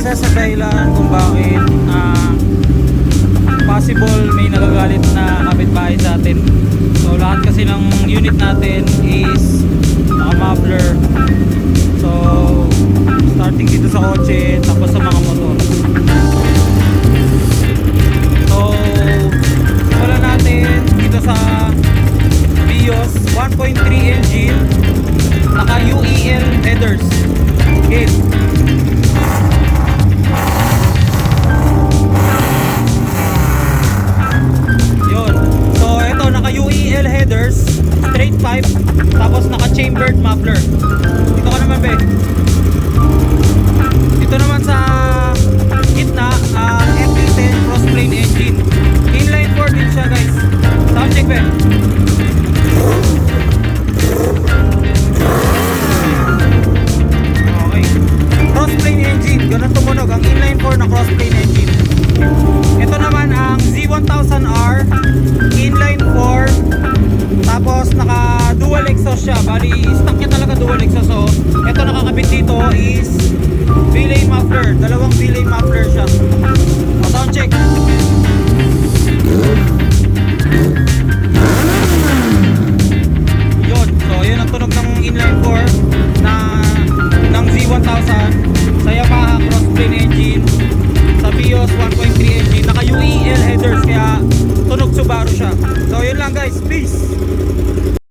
isa sa dahilan kung bakit possible may nagagalit na kapitbahay sa atin. So lahat kasi ng unit natin is naka-muffler. So starting dito sa kotse tapos sa mga motor. So wala natin dito sa Vios 1.3 engine, naka UEL headers. Okay. UEL headers, straight pipe, tapos naka-chambered muffler. Dito ka naman, be. Dito naman sa gitna, Mt10 cross-plane engine. Inline 4 din siya, guys. Sound check, be. Okay. Cross-plane engine. Ganun tumunog. Ang inline 4 na cross-plane engine. Ito naman ang Z1000R inline 4, tapos naka dual exhaust siya. Bali stock niya talaga dual exhaust. So ito nakakabit dito is relay muffler, dalawang relay muffler siya. Sound check. Yun, so yun ang tunog ng inline 4 na ng Z1000 sa Yamaha cross-plane engine, sa Vios 1.3 engine, naka UEL headers, kaya tunog Subaru siya. So yun lang, guys, peace.